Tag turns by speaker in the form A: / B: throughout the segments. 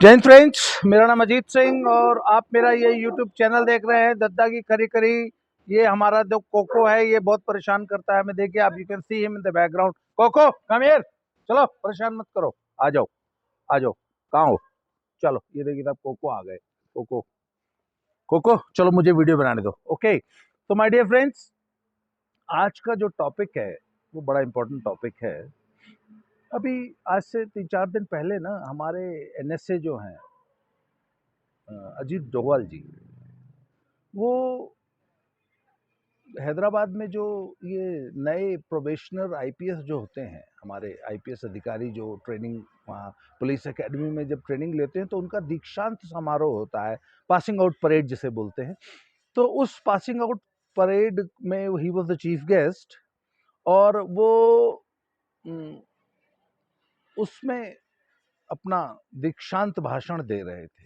A: जय हिंद फ्रेंड्स, मेरा नाम अजीत सिंह और आप मेरा ये यूट्यूब चैनल देख रहे हैं दद्दा की खरी खरी। ये हमारा जो कोको है ये बहुत परेशान करता है। हमें देखिए, आप you can see him in the background. Coco come here, चलो परेशान मत करो, आ जाओ आ जाओ। कहाँ हो? चलो ये देखिए साहब, कोको आ गए। कोको कोको चलो मुझे वीडियो बनाने दो। ओके, तो माय डियर फ्रेंड्स, आज का जो टॉपिक है वो बड़ा इंपॉर्टेंट टॉपिक है। अभी आज से 3-4 दिन पहले ना हमारे एनएसए जो हैं, अजीत डोभाल जी, वो हैदराबाद में जो ये नए प्रोबेशनर आईपीएस जो होते हैं, हमारे आईपीएस अधिकारी जो ट्रेनिंग वहाँ पुलिस एकेडमी में जब ट्रेनिंग लेते हैं तो उनका दीक्षांत समारोह होता है, पासिंग आउट परेड जिसे बोलते हैं। तो उस पासिंग आउट परेड में he was the chief guest और वो उसमें अपना दीक्षांत भाषण दे रहे थे।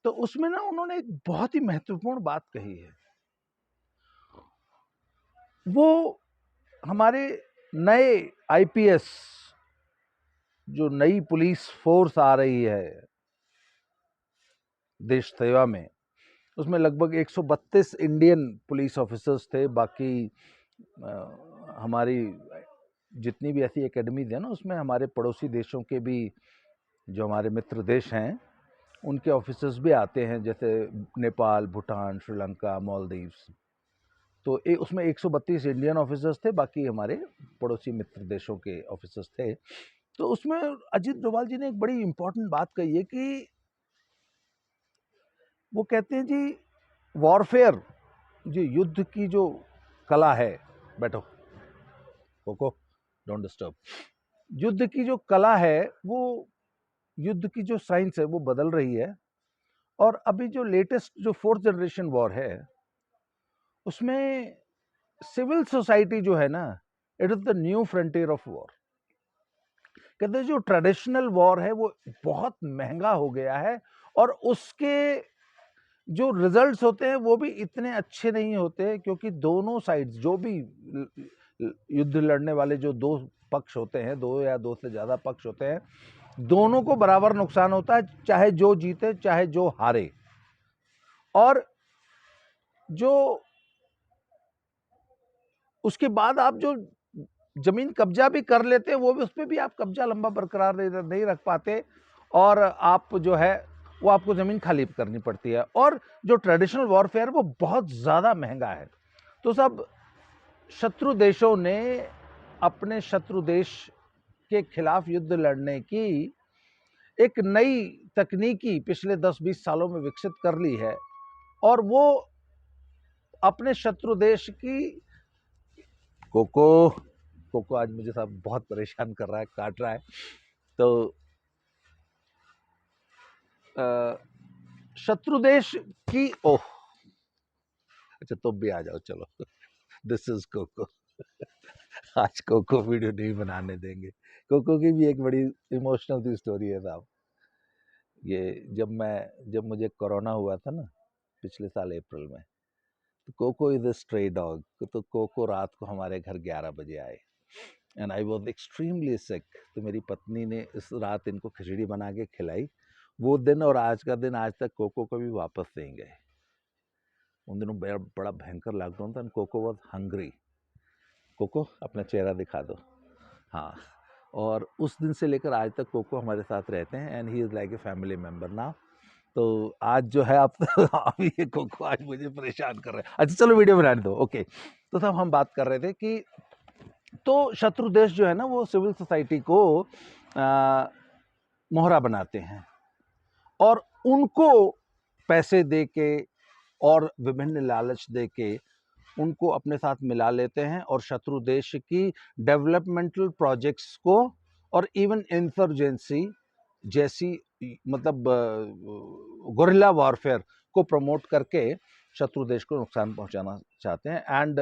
A: तो उसमें ना उन्होंने एक बहुत ही महत्वपूर्ण बात कही है। वो हमारे नए आईपीएस, जो नई पुलिस फोर्स आ रही है देश सेवा में, उसमें लगभग 132 इंडियन पुलिस ऑफिसर्स थे। बाकी हमारी जितनी भी ऐसी एकेडमीज है ना, उसमें हमारे पड़ोसी देशों के भी, जो हमारे मित्र देश हैं, उनके ऑफिसर्स भी आते हैं, जैसे नेपाल, भूटान, श्रीलंका, मालदीव्स। तो उसमें 132 इंडियन ऑफिसर्स थे, बाकी हमारे पड़ोसी मित्र देशों के ऑफिसर्स थे। तो उसमें अजीत डोभाल जी ने एक बड़ी इंपॉर्टेंट बात कही है कि वो कहते हैं जी, वॉरफेयर, जो युद्ध की जो कला है, बैठो कोको, डोंट डिस्टर्ब। युद्ध की जो कला है, वो युद्ध की जो साइंस है वो बदल रही है। और अभी जो लेटेस्ट जो 4th जनरेशन वॉर है, उसमें सिविल सोसाइटी जो है ना, it is the new frontier of war. कहते हैं जो ट्रेडिशनल वॉर है वो बहुत महंगा हो गया है और उसके जो रिजल्ट्स होते हैं वो भी इतने अच्छे नहीं होते, क्योंकि दोनों साइड्स, जो भी युद्ध लड़ने वाले जो दो पक्ष होते हैं, दो या दो से ज़्यादा पक्ष होते हैं, दोनों को बराबर नुकसान होता है, चाहे जो जीते चाहे जो हारे। और जो उसके बाद आप जो जमीन कब्जा भी कर लेते हैं, वो भी, उस पर भी आप कब्जा लंबा बरकरार नहीं रख पाते और आप जो है वो आपको जमीन खाली करनी पड़ती है। और जो ट्रेडिशनल वॉरफेयर वो बहुत ज़्यादा महंगा है। तो सब शत्रु देशों ने अपने शत्रु देश के खिलाफ युद्ध लड़ने की एक नई तकनीकी पिछले 10-20 सालों में विकसित कर ली है और वो अपने शत्रु देश की कोको कोको आज मुझे साहब बहुत परेशान कर रहा है, काट रहा है। तो शत्रु देश की, ओह अच्छा तुम भी आ जाओ, चलो दिस इज कोको। आज कोको वीडियो नहीं बनाने देंगे। कोको की भी एक बड़ी इमोशनल सी स्टोरी है साहब। ये जब मुझे कोरोना हुआ था ना, पिछले साल अप्रैल में, तो Coco is a stray dog. तो कोको रात को हमारे घर 11 बजे आए and I was extremely sick. तो मेरी पत्नी ने इस रात इनको खिचड़ी बना के खिलाई। वो दिन और आज का दिन, आज तक कोको कभी वापस नहीं गए। उन दिनों बड़ा भयंकर लॉकडाउन था। Cocoa was hungry. कोको अपना चेहरा दिखा दो। हाँ, और उस दिन से लेकर आज तक कोको हमारे साथ रहते हैं and he is like a family member now. तो आज जो है आप अभी ये कोको आज मुझे परेशान कर रहे हैं। अच्छा चलो वीडियो बनाने दो। ओके, तो साहब हम बात कर रहे थे कि तो शत्रु देश जो है ना, वो सिविल सोसाइटी को मोहरा बनाते हैं और उनको पैसे दे के और विभिन्न लालच दे के उनको अपने साथ मिला लेते हैं और शत्रु देश की डेवलपमेंटल प्रोजेक्ट्स को और इवन इंसर्जेंसी जैसी, मतलब गोरिल्ला वॉरफेयर को प्रमोट करके शत्रु देश को नुकसान पहुंचाना चाहते हैं। And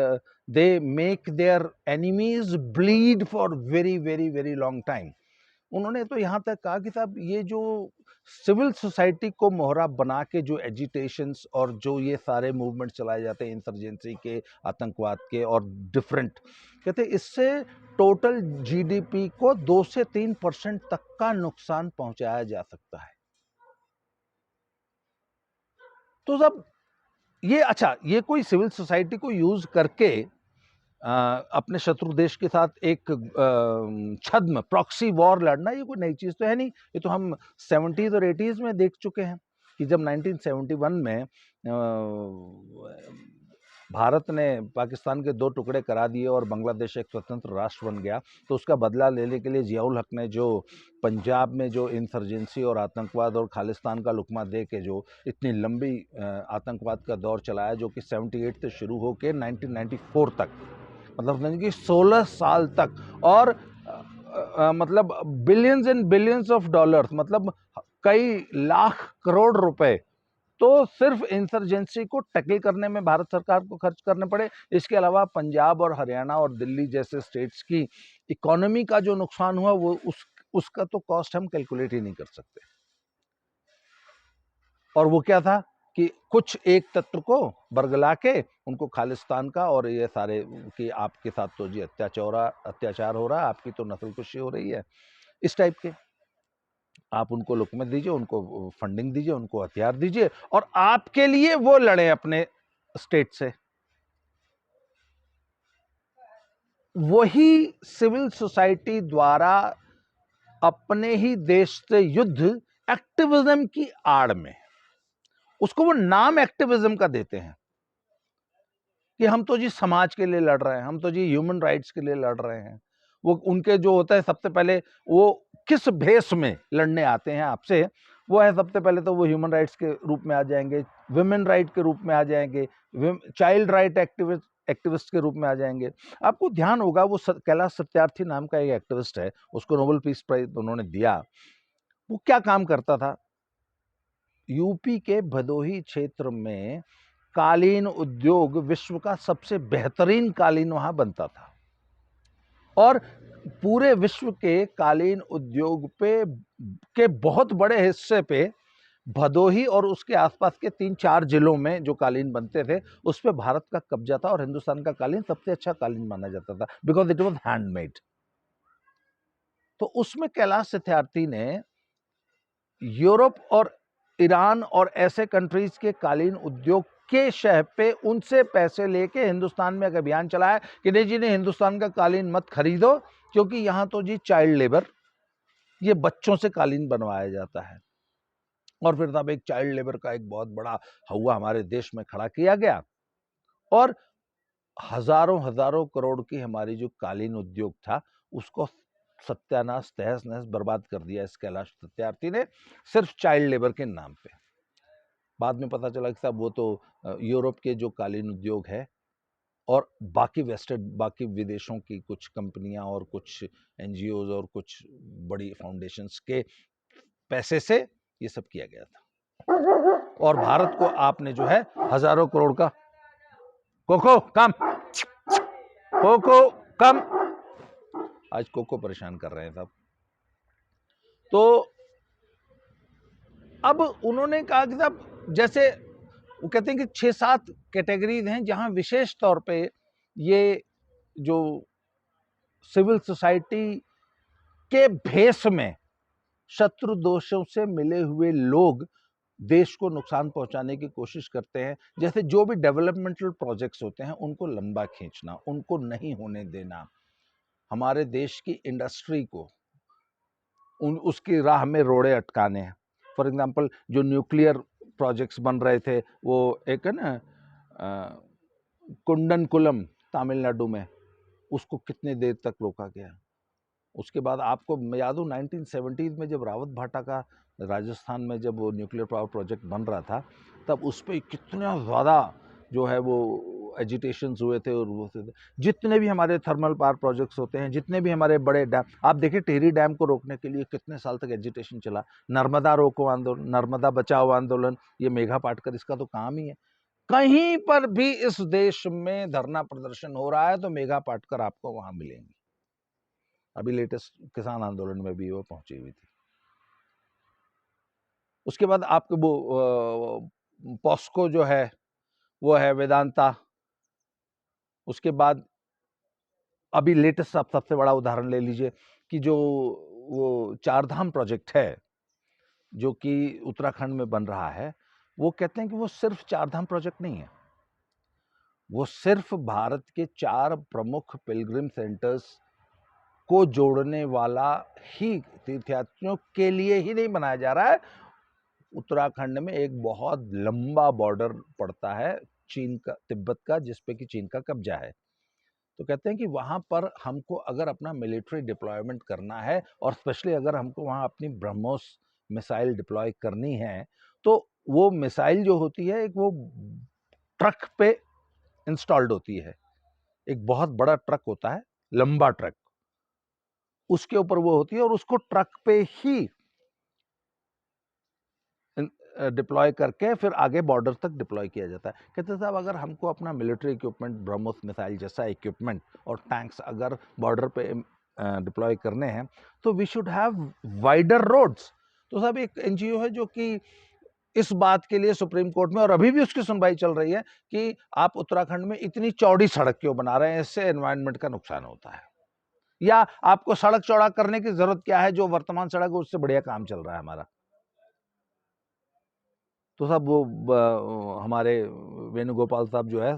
A: they make their enemies bleed for very very very long time. उन्होंने तो यहाँ तक कहा कि साहब ये जो सिविल सोसाइटी को मोहरा बना के जो एजिटेशंस और जो ये सारे मूवमेंट चलाए जाते हैं इंसर्जेंसी के, आतंकवाद के और डिफरेंट, कहते हैं इससे टोटल जीडीपी को 2 से 3% तक का नुकसान पहुंचाया जा सकता है। तो जब ये अच्छा, ये कोई सिविल सोसाइटी को यूज करके अपने शत्रु देश के साथ एक छद्म प्रॉक्सी वॉर लड़ना, ये कोई नई चीज तो है नहीं। ये तो हम 70s और 80s में देख चुके हैं कि जब 1971 में भारत ने पाकिस्तान के 2 टुकड़े करा दिए और बांग्लादेश एक स्वतंत्र राष्ट्र बन गया, तो उसका बदला लेने के लिए जियाउल हक ने जो पंजाब में जो इंसर्जेंसी और आतंकवाद और खालिस्तान का लुकमा दे के जो इतनी लंबी आतंकवाद का दौर चलाया, जो कि 78 से शुरू होकर 1994 तक, मतलब कि 16 साल तक, और मतलब billions and billions of dollars, मतलब कई लाख करोड़ रुपए तो सिर्फ इंसर्जेंसी को टैकल करने में भारत सरकार को खर्च करने पड़े। इसके अलावा पंजाब और हरियाणा और दिल्ली जैसे स्टेट्स की इकोनॉमी का जो नुकसान हुआ, वो उसका तो कॉस्ट हम कैलकुलेट ही नहीं कर सकते। और वो क्या था कि कुछ एक तत्व को बरगला के उनको खालिस्तान का और ये सारे कि आपके साथ तो जी अत्याचार हो रहा है, आपकी तो नस्लकुशी हो रही है, इस टाइप के आप उनको लुकमे दीजिए, उनको फंडिंग दीजिए, उनको हथियार दीजिए और आपके लिए वो लड़े अपने स्टेट से। वही सिविल सोसाइटी द्वारा अपने ही देश से युद्ध एक्टिविज्म की आड़ में, उसको वो नाम एक्टिविज्म का देते हैं कि हम तो जी समाज के लिए लड़ रहे हैं, हम तो जी ह्यूमन राइट्स के लिए लड़ रहे हैं। वो उनके जो होता है, सबसे पहले वो किस भेष में लड़ने आते हैं आपसे, वो है सबसे पहले तो वो ह्यूमन राइट्स के रूप में आ जाएंगे, विमेन राइट के रूप में आ जाएंगे, चाइल्ड राइट एक्टिविस्ट के रूप में आ जाएंगे। आपको ध्यान होगा वो कैलाश सत्यार्थी नाम का एक एक्टिविस्ट है, उसको नोबेल पीस प्राइज उन्होंने दिया। वो क्या काम करता था, यूपी के भदोही क्षेत्र में कालीन उद्योग विश्व का सबसे बेहतरीन कालीन वहां बनता था और पूरे विश्व के कालीन उद्योग पे के बहुत बड़े हिस्से पे भदोही और उसके आसपास के 3-4 जिलों में जो कालीन बनते थे उस पे भारत का कब्जा था और हिंदुस्तान का कालीन सबसे अच्छा कालीन माना जाता था, बिकॉज इट वॉज हैंडमेड। तो उसमें कैलाश सत्यार्थी ने यूरोप और ईरान और ऐसे कंट्रीज के कालीन उद्योग के शहर पे उनसे पैसे लेके हिंदुस्तान में एक अभियान चलाया कि नहीं जी, नहीं, हिंदुस्तान का कालीन मत खरीदो, क्योंकि यहां तो जी चाइल्ड लेबर, ये बच्चों से कालीन बनवाया जाता है। और फिर तब एक चाइल्ड लेबर का एक बहुत बड़ा हवा हमारे देश में खड़ा किया गया और हजारों हजारों करोड़ की हमारी जो कालीन उद्योग था उसको सत्यानाश तहस नहस बर्बाद कर दिया इस कैलाश सत्यार्थी ने, सिर्फ चाइल्ड लेबर के नाम पे। बाद में पता चला कि साहब वो तो यूरोप के जो कालीन उद्योग है और बाकी विदेशों की कुछ कंपनियां और कुछ एनजीओज और कुछ बड़ी फाउंडेशंस के पैसे से ये सब किया गया था। और भारत को आपने जो है हजारों करोड़ का कोको कम, आज कोको परेशान कर रहे हैं साहब। तो अब उन्होंने कहा कि साहब, जैसे वो कहते हैं कि 6-7 कैटेगरीज हैं जहां विशेष तौर पे ये जो सिविल सोसाइटी के भेष में शत्रु दोषों से मिले हुए लोग देश को नुकसान पहुंचाने की कोशिश करते हैं। जैसे जो भी डेवलपमेंटल प्रोजेक्ट्स होते हैं उनको लंबा खींचना, उनको नहीं होने देना, हमारे देश की इंडस्ट्री को उसकी राह में रोड़े अटकाने हैं। फॉर एग्जांपल जो न्यूक्लियर प्रोजेक्ट्स बन रहे थे, वो एक है ना कुंडनकुलम तमिलनाडु में, उसको कितने देर तक रोका गया। उसके बाद आपको याद हो 1970s में जब रावत भाटा का राजस्थान में जब वो न्यूक्लियर पावर प्रोजेक्ट बन रहा था, तब उस पर कितना ज़्यादा जो है वो एजिटेशंस हुए थे। और वो जितने भी हमारे थर्मल पावर प्रोजेक्ट्स होते हैं, जितने भी हमारे बड़े डैम, आप देखिए टिहरी डैम को रोकने के लिए कितने साल तक एजिटेशन चला, नर्मदा रोको आंदोलन, नर्मदा बचाओ आंदोलन, ये मेघा पाटकर इसका तो काम ही है। कहीं पर भी इस देश में धरना प्रदर्शन हो रहा है तो मेघा पाटकर आपको वहां मिलेंगी। अभी लेटेस्ट किसान आंदोलन में भी वो पहुंची हुई थी। उसके बाद आपके वो पॉस्को जो है वो है, वेदांता। उसके बाद अभी लेटेस्ट आप सबसे बड़ा उदाहरण ले लीजिए कि जो वो चारधाम प्रोजेक्ट है जो कि उत्तराखंड में बन रहा है, वो कहते हैं कि वो सिर्फ चारधाम प्रोजेक्ट नहीं है, वो सिर्फ भारत के 4 प्रमुख पिलग्रिम सेंटर्स को जोड़ने वाला ही तीर्थयात्रियों के लिए ही नहीं बनाया जा रहा है। उत्तराखंड में एक बहुत लंबा बॉर्डर पड़ता है चीन का, तिब्बत का, जिस पे कि चीन का कब्जा है। तो कहते हैं कि वहां पर हमको अगर अपना मिलिट्री डिप्लॉयमेंट करना है और स्पेशली अगर हमको वहां अपनी ब्रह्मोस मिसाइल डिप्लॉय करनी है, तो वो मिसाइल जो होती है एक वो ट्रक पे इंस्टॉल्ड होती है, एक बहुत बड़ा ट्रक होता है, लंबा ट्रक, उसके ऊपर वो होती है और उसको ट्रक पे ही डिप्लॉय करके फिर आगे बॉर्डर तक डिप्लॉय किया जाता है। कहते हैं साहब अगर हमको अपना मिलिट्री इक्विपमेंट, ब्रह्मोस मिसाइल जैसा इक्विपमेंट और टैंक्स अगर बॉर्डर पे डिप्लॉय करने हैं तो we should have wider roads. तो साहब एक एनजीओ है जो कि इस बात के लिए सुप्रीम कोर्ट में, और अभी भी उसकी सुनवाई चल रही है, कि आप उत्तराखंड में इतनी चौड़ी सड़क क्यों बना रहे हैं, इससे एनवायरनमेंट का नुकसान होता है, या आपको सड़क चौड़ा करने की जरूरत क्या है, जो वर्तमान सड़क है उससे बढ़िया काम चल रहा है हमारा। तो साहब वो हमारे वेणुगोपाल साहब जो है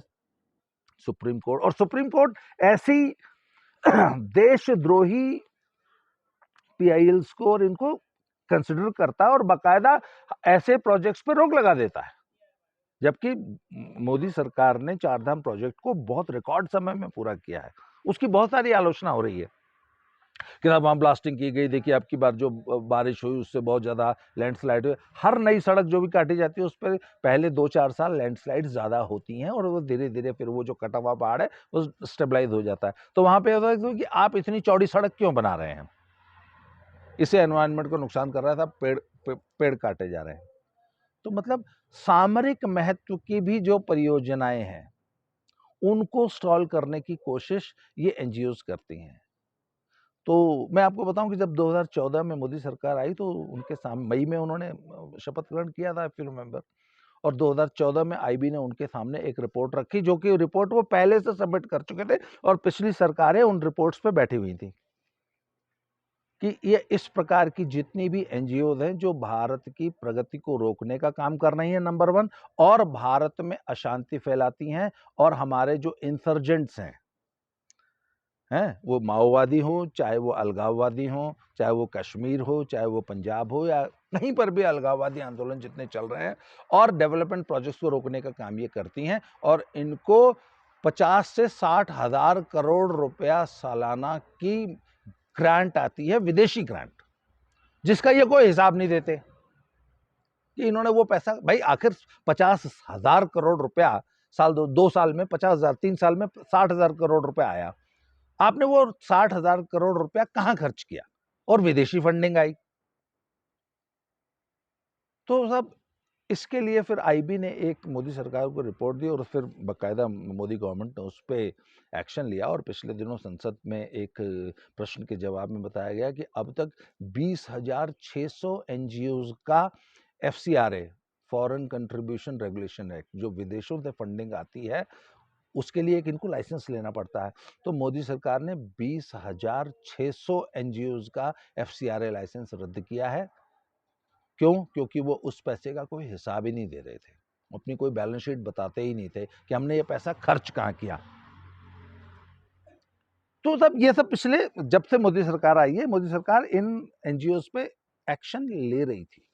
A: सुप्रीम कोर्ट, और सुप्रीम कोर्ट ऐसी देशद्रोही पीआईएल्स को और इनको कंसिडर करता है और बाकायदा ऐसे प्रोजेक्ट्स पर रोक लगा देता है, जबकि मोदी सरकार ने चारधाम प्रोजेक्ट को बहुत रिकॉर्ड समय में पूरा किया है। उसकी बहुत सारी आलोचना हो रही है कि वहां ब्लास्टिंग की गई, देखिए आपकी बार जो बारिश हुई उससे बहुत ज्यादा लैंडस्लाइड हुई। हर नई सड़क जो भी काटी जाती है उस पर पहले 2-4 साल लैंडस्लाइड ज्यादा होती हैं और वो धीरे धीरे फिर वो जो कटा हुआ पहाड़ है वो स्टेबलाइज हो जाता है। तो वहां पे होता है कि आप इतनी चौड़ी सड़क क्यों बना रहे हैं, इससे एनवायरनमेंट को नुकसान कर रहा था, पेड़ काटे जा रहे हैं। तो मतलब सामरिक महत्व की भी जो परियोजनाएं हैं उनको स्टॉल करने की कोशिश ये एनजीओज करती हैं। तो मैं आपको बताऊं कि जब 2014 में मोदी सरकार आई तो उनके सामने मई में उन्होंने शपथ ग्रहण किया था, इफ यू रिमेंबर, और 2014 में आईबी ने उनके सामने एक रिपोर्ट रखी, जो कि रिपोर्ट वो पहले से सबमिट कर चुके थे और पिछली सरकारें उन रिपोर्ट्स पे बैठी हुई थी कि ये इस प्रकार की जितनी भी एनजीओ हैं जो भारत की प्रगति को रोकने का काम कर रही हैं, नंबर 1, और भारत में अशांति फैलाती हैं, और हमारे जो इंसर्जेंट्स हैं वो माओवादी हो, चाहे वो अलगाववादी हो, चाहे वो कश्मीर हो, चाहे वो पंजाब हो, या कहीं पर भी अलगाववादी आंदोलन जितने चल रहे हैं, और डेवलपमेंट प्रोजेक्ट्स को रोकने का काम ये करती हैं। और इनको 50 से 60 हजार करोड़ रुपया सालाना की ग्रांट आती है, विदेशी ग्रांट, जिसका ये कोई हिसाब नहीं देते कि इन्होंने वो पैसा, भाई आखिर 50,000 करोड़ रुपया साल 2 साल में 50,000, 3 साल में 60,000 करोड़ रुपया आया, आपने वो 60,000 करोड़ रुपया कहां खर्च किया, और विदेशी फंडिंग आई। तो सब इसके लिए फिर आईबी ने एक मोदी सरकार को रिपोर्ट दी और फिर बकायदा मोदी गवर्नमेंट ने उस पर एक्शन लिया, और पिछले दिनों संसद में एक प्रश्न के जवाब में बताया गया कि अब तक 20,600 एनजीओज का FCRA, foreign contribution regulation act, जो विदेशों से फंडिंग आती है उसके लिए एक इनको लाइसेंस लेना पड़ता है। तो मोदी सरकार ने 20,600 एनजीओज का एफसीआरए लाइसेंस रद्द किया है। क्यों? क्योंकि वो उस पैसे का कोई हिसाब ही नहीं दे रहे थे, अपनी कोई बैलेंस शीट बताते ही नहीं थे कि हमने ये पैसा खर्च कहाँ किया। तो सब ये सब पिछले, जब से मोदी सरकार आई है, मोदी सरकार इन एनजीओज पे एक्शन ले रही थी।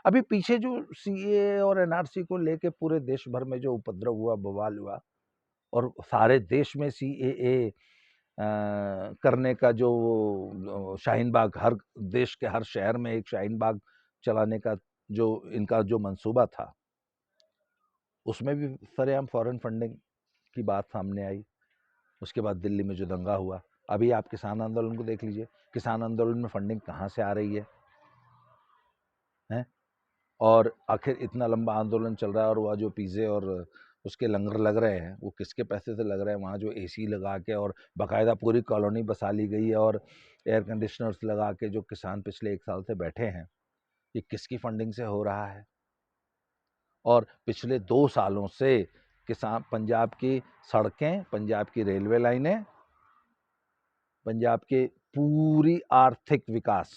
A: अभी पीछे जो सीए और एनआरसी को लेके पूरे देश भर में जो उपद्रव हुआ, बवाल हुआ, और सारे देश में सीएए करने का जो शाहीन बाग, हर देश के हर शहर में एक शाहीन बाग चलाने का जो इनका जो मंसूबा था, उसमें भी सरेआम फॉरेन फंडिंग की बात सामने आई। उसके बाद दिल्ली में जो दंगा हुआ, अभी आप किसान आंदोलन को देख लीजिए, किसान आंदोलन में फंडिंग कहाँ से आ रही है? और आखिर इतना लंबा आंदोलन चल रहा है और वह जो पिज़्ज़े और उसके लंगर लग रहे हैं वो किसके पैसे से लग रहे हैं? वहाँ जो एसी लगा के और बाकायदा पूरी कॉलोनी बसा ली गई है और एयर कंडीशनर्स लगा के जो किसान पिछले 1 साल से बैठे हैं, ये किसकी फंडिंग से हो रहा है? और पिछले 2 सालों से किसान, पंजाब की सड़कें, पंजाब की रेलवे लाइनें, पंजाब के पूरी आर्थिक विकास,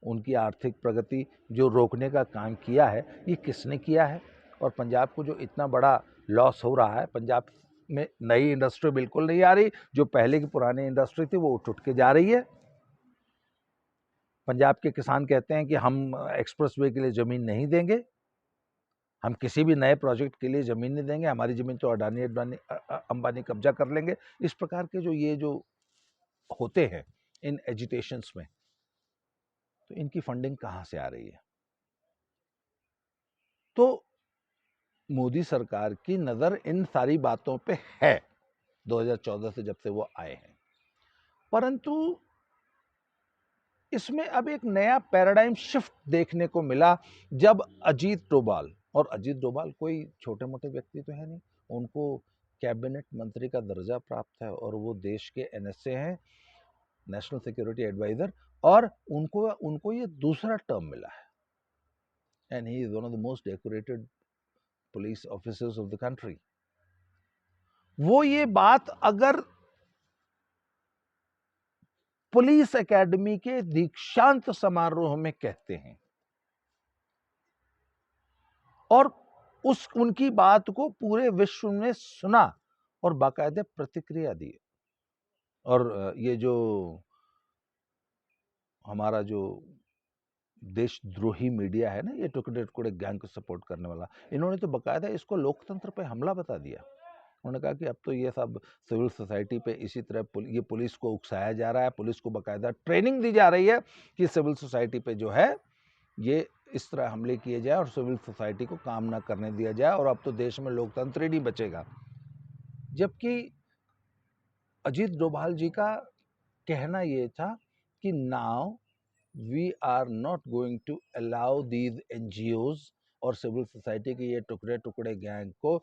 A: उनकी आर्थिक प्रगति जो रोकने का काम किया है, ये किसने किया है? और पंजाब को जो इतना बड़ा लॉस हो रहा है, पंजाब में नई इंडस्ट्री बिल्कुल नहीं आ रही, जो पहले की पुरानी इंडस्ट्री थी वो उठ के जा रही है। पंजाब के किसान कहते हैं कि हम एक्सप्रेसवे के लिए ज़मीन नहीं देंगे, हम किसी भी नए प्रोजेक्ट के लिए ज़मीन नहीं देंगे, हमारी ज़मीन तो अडानी अंबानी कब्जा कर लेंगे। इस प्रकार के जो होते हैं इन एजिटेशंस में, तो इनकी फंडिंग कहाँ से आ रही है? तो मोदी सरकार की नज़र इन सारी बातों पे है 2014 से, जब से वो आए हैं। परंतु इसमें अब एक नया पैराडाइम शिफ्ट देखने को मिला जब अजीत डोभाल, और अजीत डोभाल कोई छोटे मोटे व्यक्ति तो है नहीं, उनको कैबिनेट मंत्री का दर्जा प्राप्त है और वो देश के एनएसए हैं, नेशनल सिक्योरिटी एडवाइजर, और उनको ये दूसरा टर्म मिला है and he is one of the most decorated police officers of the country. वो ये बात अगर पुलिस एकेडमी के दीक्षांत समारोह में कहते हैं और उनकी बात को पूरे विश्व ने सुना और बाकायदे प्रतिक्रिया दी, और ये जो हमारा जो देशद्रोही मीडिया है ना, ये टुकड़े टुकड़े गैंग को सपोर्ट करने वाला, इन्होंने तो बाकायदा इसको लोकतंत्र पे हमला बता दिया। उन्होंने कहा कि अब तो ये सब सिविल सोसाइटी पे इसी तरह ये पुलिस को उकसाया जा रहा है, पुलिस को बाकायदा ट्रेनिंग दी जा रही है कि सिविल सोसाइटी पे जो है ये इस तरह हमले किए जाए और सिविल सोसाइटी को काम ना करने दिया जाए, और अब तो देश में लोकतंत्र ही नहीं बचेगा। जबकि अजीत डोभाल जी का कहना ये था कि now we are not going to allow these NGOs और सिविल सोसाइटी के ये टुकड़े टुकड़े गैंग को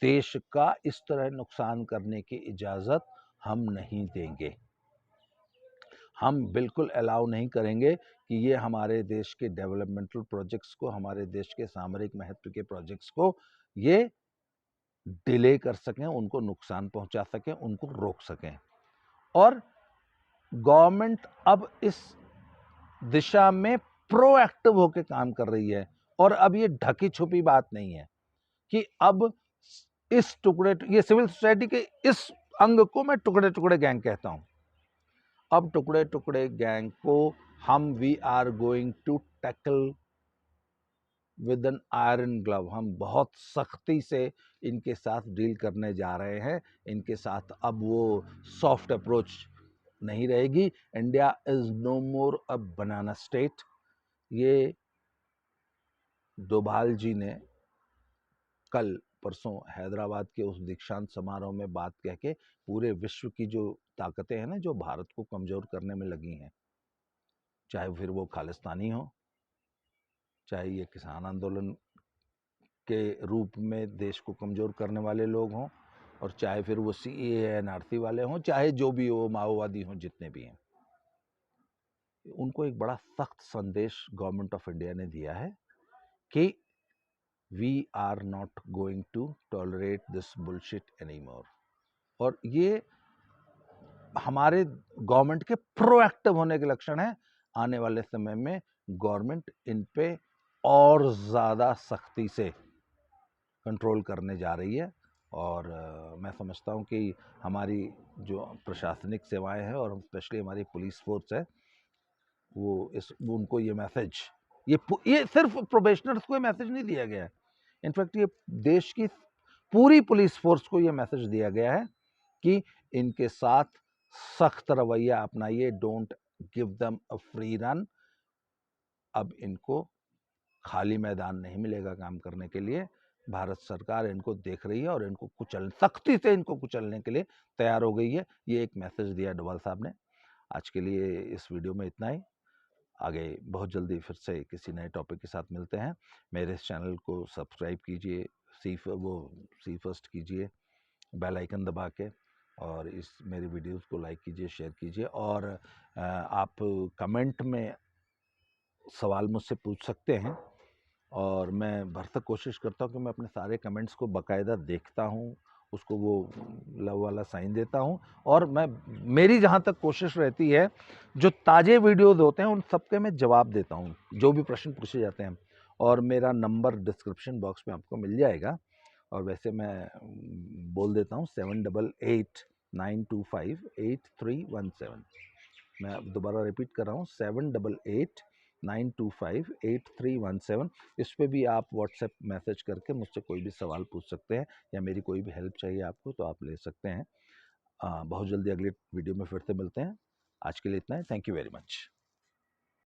A: देश का इस तरह नुकसान करने की इजाज़त हम नहीं देंगे। हम बिल्कुल अलाउ नहीं करेंगे कि ये हमारे देश के डेवलपमेंटल प्रोजेक्ट्स को, हमारे देश के सामरिक महत्व के प्रोजेक्ट्स को ये डिले कर सकें, उनको नुकसान पहुंचा सकें, उनको रोक सकें। और गवर्नमेंट अब इस दिशा में प्रोएक्टिव होकर काम कर रही है, और अब ये ढकी छुपी बात नहीं है कि अब इस ये सिविल सोसाइटी के इस अंग को मैं टुकड़े टुकड़े गैंग कहता हूं। अब टुकड़े टुकड़े गैंग को we are going to tackle with an iron glove, हम बहुत सख्ती से इनके साथ डील करने जा रहे हैं। इनके साथ अब वो सॉफ्ट अप्रोच नहीं रहेगी। India is no more a banana state. ये डोभाल जी ने कल परसों हैदराबाद के उस दीक्षांत समारोह में बात कह के पूरे विश्व की जो ताकतें हैं ना, जो भारत को कमजोर करने में लगी हैं, चाहे फिर वो खालिस्तानी हो, चाहे ये किसान आंदोलन के रूप में देश को कमज़ोर करने वाले लोग हों, और चाहे फिर वो CAA-NRC वाले हों, चाहे जो भी हो, माओवादी हों, जितने भी हैं, उनको एक बड़ा सख्त संदेश गवर्नमेंट ऑफ इंडिया ने दिया है कि we are not going to tolerate this bullshit anymore. और ये हमारे गवर्नमेंट के प्रोएक्टिव होने के लक्षण है। आने वाले समय में गवर्नमेंट इन पे और ज़्यादा सख्ती से कंट्रोल करने जा रही है। और मैं समझता हूँ कि हमारी जो प्रशासनिक सेवाएं हैं और स्पेशली हमारी पुलिस फोर्स है, वो उनको ये मैसेज, ये सिर्फ प्रोबेशनर्स को ये मैसेज नहीं दिया गया है, इनफैक्ट ये देश की पूरी पुलिस फोर्स को ये मैसेज दिया गया है कि इनके साथ सख्त रवैया अपनाइए, don't give them a free run. अब इनको खाली मैदान नहीं मिलेगा काम करने के लिए। भारत सरकार इनको देख रही है और इनको सख्ती से इनको कुचलने के लिए तैयार हो गई है। ये एक मैसेज दिया डोभाल साहब ने। आज के लिए इस वीडियो में इतना ही। आगे बहुत जल्दी फिर से किसी नए टॉपिक के साथ मिलते हैं। मेरे इस चैनल को सब्सक्राइब कीजिए, सी फर्स्ट कीजिए बेल आइकन दबा के, और इस मेरी वीडियोस को लाइक कीजिए, शेयर कीजिए, और आप कमेंट में सवाल मुझसे पूछ सकते हैं और मैं भरसक कोशिश करता हूँ कि मैं अपने सारे कमेंट्स को बाकायदा देखता हूँ, उसको वो लव वाला साइन देता हूँ और मेरी जहाँ तक कोशिश रहती है, जो ताज़े वीडियोज़ होते हैं उन सब के मैं जवाब देता हूँ, जो भी प्रश्न पूछे जाते हैं। और मेरा नंबर डिस्क्रिप्शन बॉक्स में आपको मिल जाएगा। और वैसे मैं बोल देता हूँ 7889258317। मैं अब दोबारा रिपीट कर रहा हूँ 7889258317। इस पे भी आप व्हाट्सएप मैसेज करके मुझसे कोई भी सवाल पूछ सकते हैं या मेरी कोई भी हेल्प चाहिए आपको तो आप ले सकते हैं। बहुत जल्दी अगले वीडियो में फिर से मिलते हैं। आज के लिए इतना है। Thank you very much.